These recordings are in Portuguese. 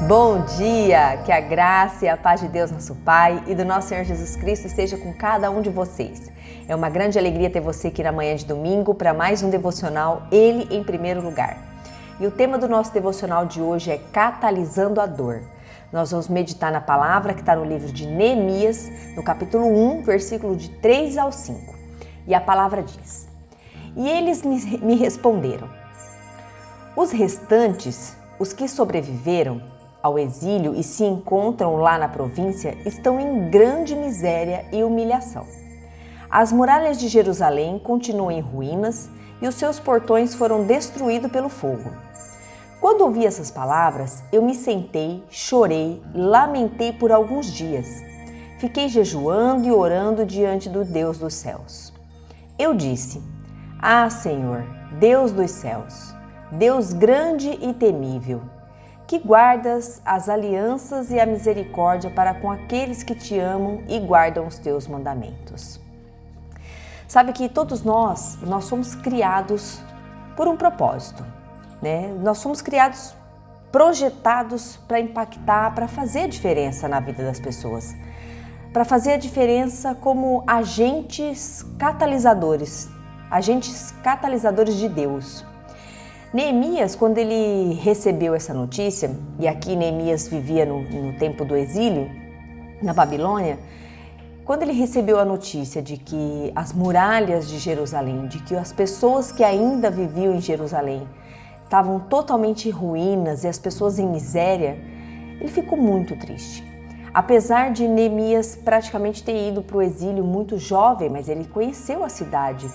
Bom dia! Que a graça e a paz de Deus, nosso Pai, e do nosso Senhor Jesus Cristo esteja com cada um de vocês. É uma grande alegria ter você aqui na manhã de domingo para mais um devocional, Ele em primeiro lugar. E o tema do nosso devocional de hoje é Catalisando a Dor. Nós vamos meditar na palavra que está no livro de Neemias, no capítulo 1, versículo de 3 ao 5. E a palavra diz: E eles me responderam: os restantes, os que sobreviveram ao exílio e se encontram lá na província, estão em grande miséria e humilhação. As muralhas de Jerusalém continuam em ruínas e os seus portões foram destruídos pelo fogo. Quando ouvi essas palavras, eu me sentei, chorei, lamentei por alguns dias. Fiquei jejuando e orando diante do Deus dos céus. Eu disse: Ah, Senhor, Deus dos céus, Deus grande e temível, que guardas as alianças e a misericórdia para com aqueles que te amam e guardam os teus mandamentos. Sabe que todos nós somos criados por um propósito, né? Nós somos criados, projetados para impactar, para fazer a diferença na vida das pessoas, para fazer a diferença como agentes catalisadores de Deus. Neemias, quando ele recebeu essa notícia, e aqui Neemias vivia no tempo do exílio, na Babilônia, quando ele recebeu a notícia de que as muralhas de Jerusalém, de que as pessoas que ainda viviam em Jerusalém estavam totalmente em ruínas e as pessoas em miséria, ele ficou muito triste. Apesar de Neemias praticamente ter ido para o exílio muito jovem, mas ele conheceu a cidade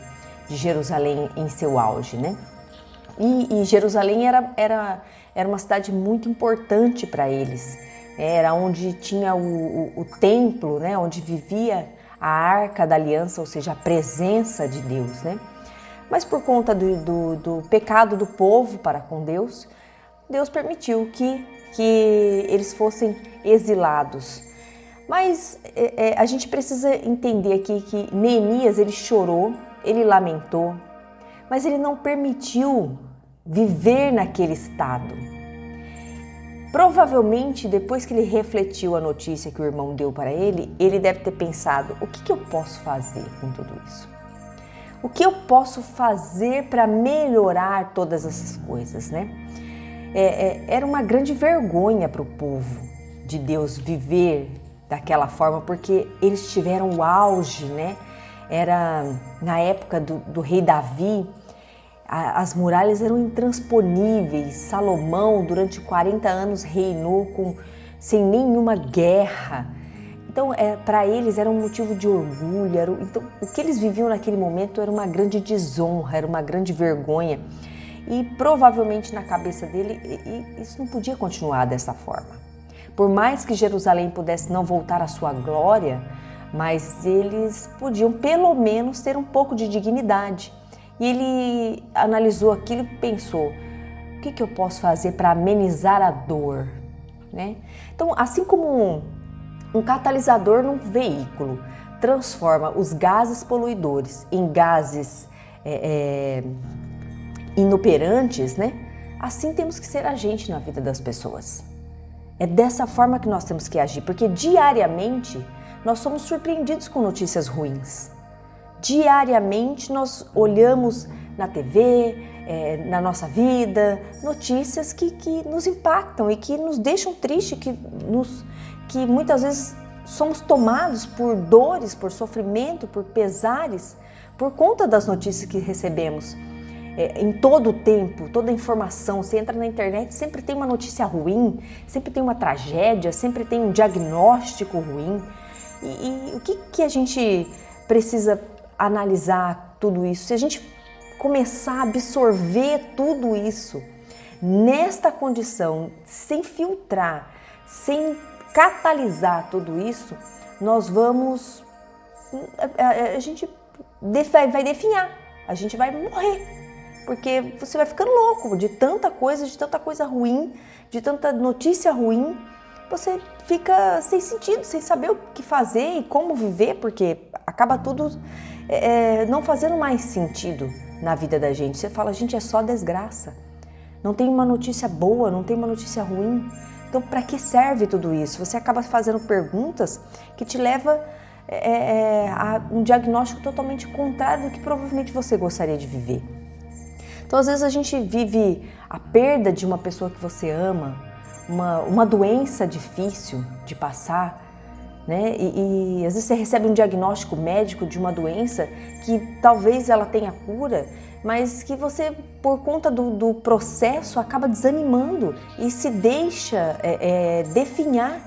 de Jerusalém em seu auge, né? E Jerusalém era uma cidade muito importante para eles. Era onde tinha o templo, né? Onde vivia a Arca da Aliança, ou seja, a presença de Deus, né? Mas por conta do pecado do povo para com Deus, Deus permitiu que eles fossem exilados. Mas a gente precisa entender aqui que Neemias, ele chorou, ele lamentou, mas ele não permitiu viver naquele estado. Provavelmente, depois que ele refletiu a notícia que o irmão deu para ele, ele deve ter pensado: o que eu posso fazer com tudo isso? O que eu posso fazer para melhorar todas essas coisas, né? Era uma grande vergonha para o povo de Deus viver daquela forma, porque eles tiveram o auge, né? Era na época do rei Davi. As muralhas eram intransponíveis. Salomão, durante 40 anos, reinou sem nenhuma guerra. Então, para eles era um motivo de orgulho. Então, o que eles viviam naquele momento era uma grande desonra, era uma grande vergonha. E provavelmente na cabeça dele, isso não podia continuar dessa forma. Por mais que Jerusalém pudesse não voltar à sua glória, mas eles podiam pelo menos ter um pouco de dignidade. E ele analisou aquilo e pensou: o que eu posso fazer para amenizar a dor, né? Então, assim como um catalisador num veículo transforma os gases poluidores em gases inoperantes, né? Assim temos que ser agente na vida das pessoas. É dessa forma que nós temos que agir, porque diariamente nós somos surpreendidos com notícias ruins. Diariamente nós olhamos na TV, na nossa vida, notícias que nos impactam e que nos deixam tristes, que muitas vezes somos tomados por dores, por sofrimento, por pesares, por conta das notícias que recebemos. Em todo o tempo, toda a informação, você entra na internet, sempre tem uma notícia ruim, sempre tem uma tragédia, sempre tem um diagnóstico ruim. E o que a gente precisa analisar tudo isso? Se a gente começar a absorver tudo isso nesta condição, sem filtrar, sem catalisar tudo isso, nós vamos, a gente vai definhar, a gente vai morrer, porque você vai ficando louco de tanta coisa ruim, de tanta notícia ruim. Você fica sem sentido, sem saber o que fazer e como viver, porque acaba tudo não fazendo mais sentido na vida da gente. Você fala: gente, é só desgraça. Não tem uma notícia boa, não tem uma notícia ruim. Então, para que serve tudo isso? Você acaba fazendo perguntas que te levam a um diagnóstico totalmente contrário do que provavelmente você gostaria de viver. Então, às vezes a gente vive a perda de uma pessoa que você ama, uma doença difícil de passar, né? E às vezes você recebe um diagnóstico médico de uma doença que talvez ela tenha cura, mas que você, por conta do processo, acaba desanimando e se deixa definhar,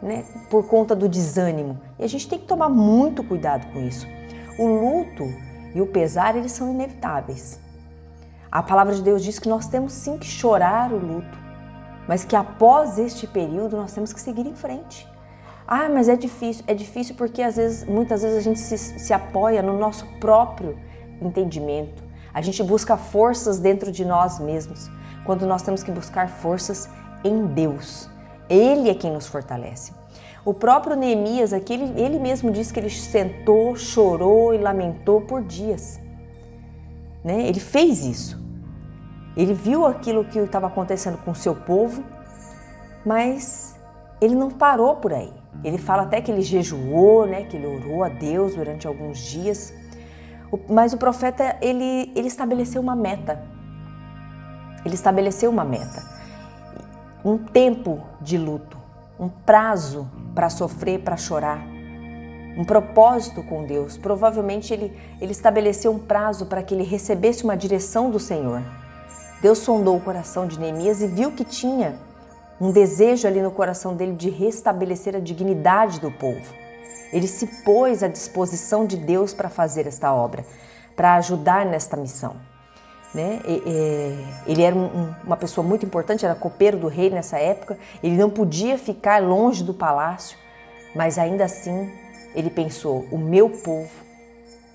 né? Por conta do desânimo. E a gente tem que tomar muito cuidado com isso. O luto e o pesar, eles são inevitáveis. A palavra de Deus diz que nós temos sim que chorar o luto, mas que após este período nós temos que seguir em frente. Ah, mas é difícil porque muitas vezes a gente se apoia no nosso próprio entendimento. A gente busca forças dentro de nós mesmos, quando nós temos que buscar forças em Deus. Ele é quem nos fortalece. O próprio Neemias aqui, ele mesmo disse que ele sentou, chorou e lamentou por dias. Né? Ele fez isso. Ele viu aquilo que estava acontecendo com o seu povo, mas ele não parou por aí. Ele fala até que ele jejuou, né? Que ele orou a Deus durante alguns dias. Mas o profeta, ele estabeleceu uma meta. Ele estabeleceu uma meta. Um tempo de luto, um prazo para sofrer, para chorar. Um propósito com Deus. Provavelmente ele estabeleceu um prazo para que ele recebesse uma direção do Senhor. Deus sondou o coração de Neemias e viu que tinha um desejo ali no coração dele de restabelecer a dignidade do povo. Ele se pôs à disposição de Deus para fazer esta obra, para ajudar nesta missão. Né? Ele era uma pessoa muito importante, era copeiro do rei nessa época, ele não podia ficar longe do palácio, mas ainda assim ele pensou, o meu povo,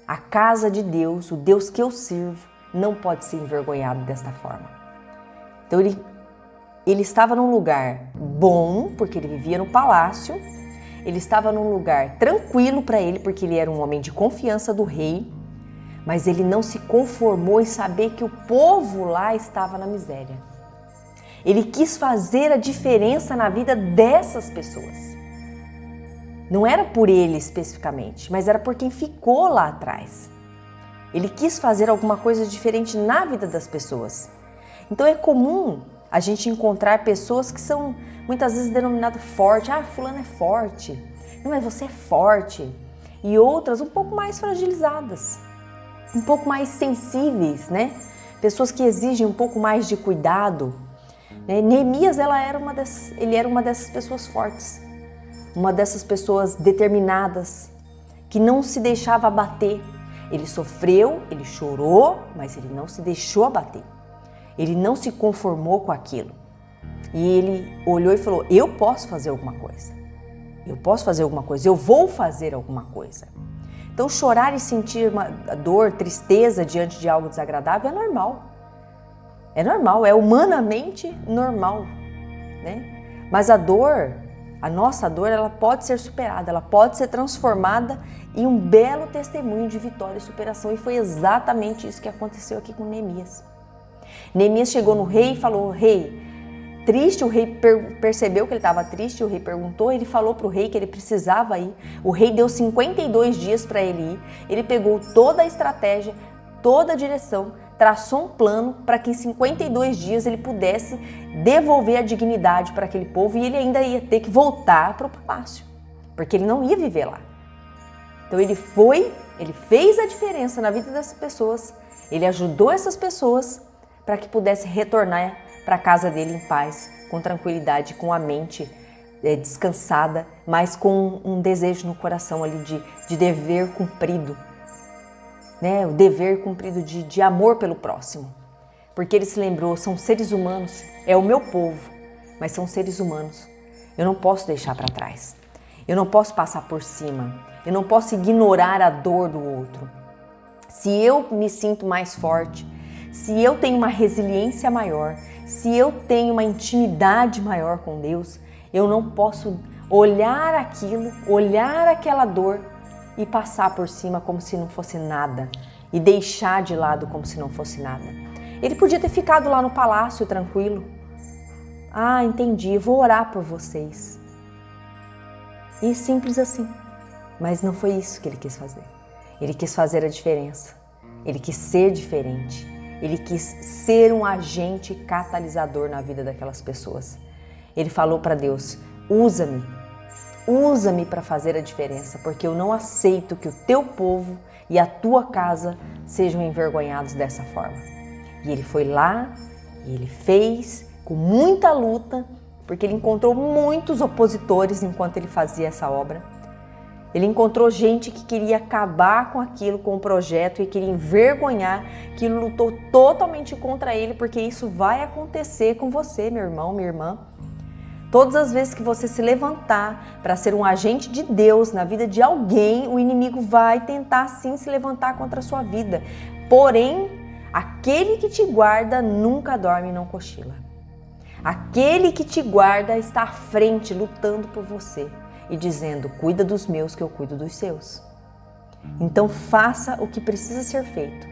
a casa de Deus, o Deus que eu sirvo, não pode ser envergonhado desta forma. Então ele estava num lugar bom, porque ele vivia no palácio, ele estava num lugar tranquilo para ele, porque ele era um homem de confiança do rei, mas ele não se conformou em saber que o povo lá estava na miséria. Ele quis fazer a diferença na vida dessas pessoas. Não era por ele especificamente, mas era por quem ficou lá atrás. Ele quis fazer alguma coisa diferente na vida das pessoas. Então é comum a gente encontrar pessoas que são muitas vezes denominadas forte. Ah, fulano é forte. Não, mas você é forte. E outras um pouco mais fragilizadas, um pouco mais sensíveis, né? Pessoas que exigem um pouco mais de cuidado. Neemias, ele era uma dessas pessoas fortes. Uma dessas pessoas determinadas, que não se deixava abater. Ele sofreu, ele chorou, mas ele não se deixou abater. Ele não se conformou com aquilo. E ele olhou e falou, eu posso fazer alguma coisa. Eu posso fazer alguma coisa, eu vou fazer alguma coisa. Então chorar e sentir uma dor, tristeza diante de algo desagradável é normal. É normal, é humanamente normal, né? Mas a nossa dor, ela pode ser superada, ela pode ser transformada em um belo testemunho de vitória e superação. E foi exatamente isso que aconteceu aqui com Neemias. Neemias chegou no rei e falou, rei, triste, o rei percebeu que ele estava triste, o rei perguntou, ele falou para o rei que ele precisava ir. O rei deu 52 dias para ele ir, ele pegou toda a estratégia, toda a direção, traçou um plano para que em 52 dias ele pudesse devolver a dignidade para aquele povo e ele ainda ia ter que voltar para o palácio, porque ele não ia viver lá. Então ele fez a diferença na vida dessas pessoas, ele ajudou essas pessoas para que pudesse retornar para a casa dele em paz, com tranquilidade, com a mente descansada, mas com um desejo no coração ali de dever cumprido. Né? O dever cumprido de amor pelo próximo. Porque ele se lembrou, são seres humanos, é o meu povo, mas são seres humanos. Eu não posso deixar para trás. Eu não posso passar por cima. Eu não posso ignorar a dor do outro. Se eu me sinto mais forte, se eu tenho uma resiliência maior, se eu tenho uma intimidade maior com Deus, eu não posso olhar aquilo, olhar aquela dor e passar por cima como se não fosse nada e deixar de lado como se não fosse nada. Ele podia ter ficado lá no palácio tranquilo, Ah, entendi, vou orar por vocês. E simples assim. Mas não foi isso que ele quis fazer. Ele quis fazer a diferença. Ele quis ser diferente. Ele quis ser um agente catalisador na vida daquelas pessoas. Ele falou para Deus: usa-me. Usa-me para fazer a diferença, porque eu não aceito que o teu povo e a tua casa sejam envergonhados dessa forma. E ele foi lá e ele fez com muita luta, porque ele encontrou muitos opositores enquanto ele fazia essa obra. Ele encontrou gente que queria acabar com aquilo, com o projeto, e queria envergonhar, que lutou totalmente contra ele, porque isso vai acontecer com você, meu irmão, minha irmã. Todas as vezes que você se levantar para ser um agente de Deus na vida de alguém, o inimigo vai tentar sim se levantar contra a sua vida. Porém, aquele que te guarda nunca dorme e não cochila. Aquele que te guarda está à frente, lutando por você e dizendo: cuida dos meus que eu cuido dos seus. Então faça o que precisa ser feito.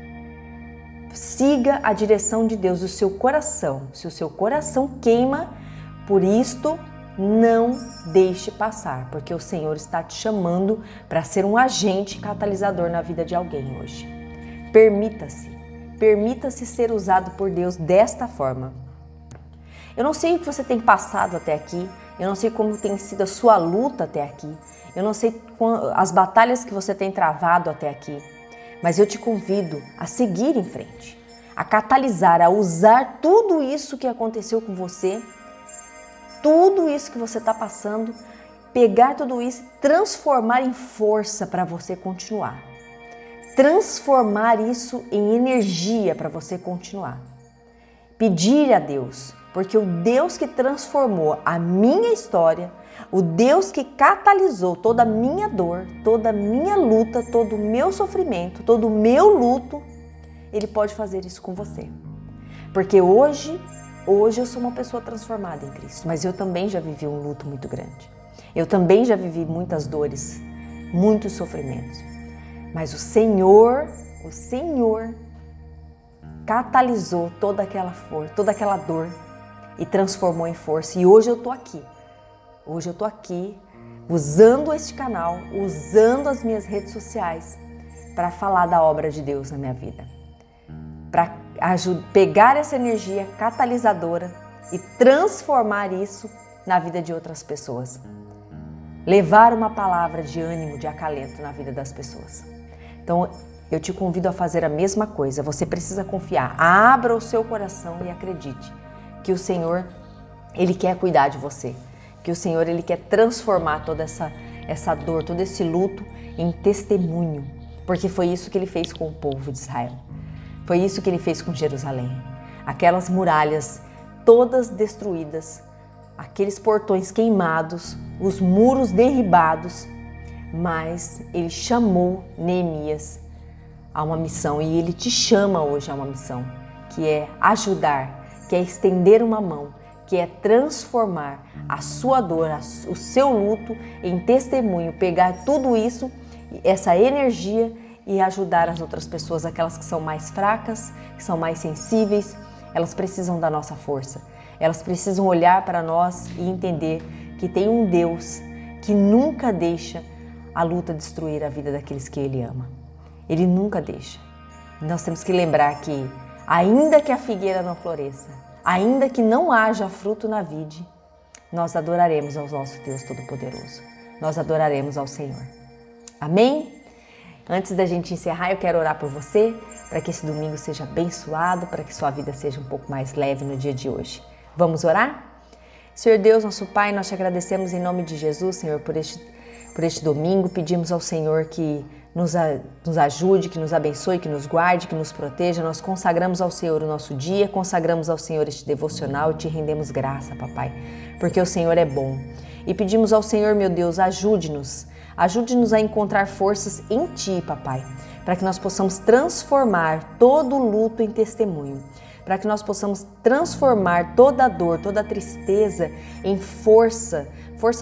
Siga a direção de Deus, o seu coração. Se o seu coração queima, por isto, não deixe passar, porque o Senhor está te chamando para ser um agente catalisador na vida de alguém hoje. Permita-se ser usado por Deus desta forma. Eu não sei o que você tem passado até aqui, eu não sei como tem sido a sua luta até aqui, eu não sei as batalhas que você tem travado até aqui, mas eu te convido a seguir em frente, a catalisar, a usar tudo isso que aconteceu com você, tudo isso que você está passando, pegar tudo isso e transformar em força para você continuar. Transformar isso em energia para você continuar. Pedir a Deus, porque o Deus que transformou a minha história, o Deus que catalisou toda a minha dor, toda a minha luta, todo o meu sofrimento, todo o meu luto, Ele pode fazer isso com você. Porque hoje eu sou uma pessoa transformada em Cristo, mas eu também já vivi um luto muito grande. Eu também já vivi muitas dores, muitos sofrimentos. Mas o Senhor catalisou toda aquela dor e transformou em força. E hoje eu tô aqui. Hoje eu tô aqui usando este canal, usando as minhas redes sociais para falar da obra de Deus na minha vida. Para pegar essa energia catalisadora e transformar isso na vida de outras pessoas. Levar uma palavra de ânimo, de acalento na vida das pessoas. Então, eu te convido a fazer a mesma coisa. Você precisa confiar. Abra o seu coração e acredite que o Senhor, Ele quer cuidar de você. Que o Senhor, Ele quer transformar toda essa dor, todo esse luto em testemunho. Porque foi isso que Ele fez com o povo de Israel. Foi isso que Ele fez com Jerusalém. Aquelas muralhas todas destruídas, aqueles portões queimados, os muros derribados, mas Ele chamou Neemias a uma missão e Ele te chama hoje a uma missão, que é ajudar, que é estender uma mão, que é transformar a sua dor, o seu luto em testemunho, pegar tudo isso, essa energia e ajudar as outras pessoas, aquelas que são mais fracas, que são mais sensíveis. Elas precisam da nossa força. Elas precisam olhar para nós e entender que tem um Deus que nunca deixa a luta destruir a vida daqueles que Ele ama. Ele nunca deixa. Nós temos que lembrar que, ainda que a figueira não floresça, ainda que não haja fruto na vide, nós adoraremos ao nosso Deus Todo-Poderoso. Nós adoraremos ao Senhor. Amém? Antes da gente encerrar, eu quero orar por você, para que esse domingo seja abençoado, para que sua vida seja um pouco mais leve no dia de hoje. Vamos orar? Senhor Deus, nosso Pai, nós te agradecemos em nome de Jesus, Senhor, por este domingo. Pedimos ao Senhor que nos ajude, que nos abençoe, que nos guarde, que nos proteja. Nós consagramos ao Senhor o nosso dia, consagramos ao Senhor este devocional e te rendemos graça, Papai, porque o Senhor é bom. E pedimos ao Senhor, meu Deus, ajude-nos a encontrar forças em Ti, Papai, para que nós possamos transformar todo o luto em testemunho, para que nós possamos transformar toda a dor, toda a tristeza em força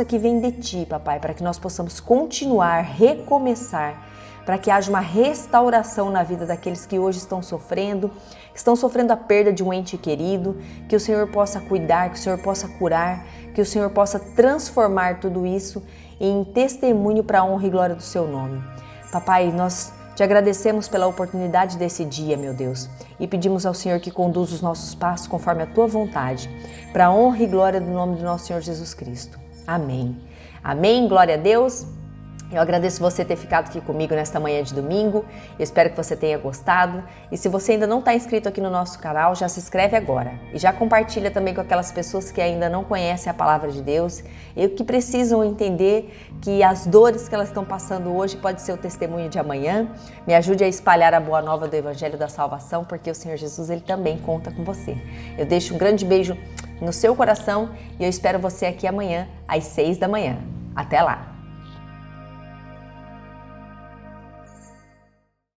que vem de Ti, Papai, para que nós possamos continuar, recomeçar, para que haja uma restauração na vida daqueles que hoje estão sofrendo a perda de um ente querido, que o Senhor possa cuidar, que o Senhor possa curar, que o Senhor possa transformar tudo isso em testemunho para a honra e glória do seu nome. Papai, nós te agradecemos pela oportunidade desse dia, meu Deus, e pedimos ao Senhor que conduza os nossos passos conforme a tua vontade, para a honra e glória do nome do nosso Senhor Jesus Cristo. Amém. Amém, glória a Deus. Eu agradeço você ter ficado aqui comigo nesta manhã de domingo. Eu espero que você tenha gostado. E se você ainda não está inscrito aqui no nosso canal, já se inscreve agora. E já compartilha também com aquelas pessoas que ainda não conhecem a palavra de Deus e que precisam entender que as dores que elas estão passando hoje pode ser o testemunho de amanhã. Me ajude a espalhar a boa nova do Evangelho da Salvação, porque o Senhor Jesus, ele também conta com você. Eu deixo um grande beijo no seu coração e eu espero você aqui amanhã às 6 da manhã. Até lá!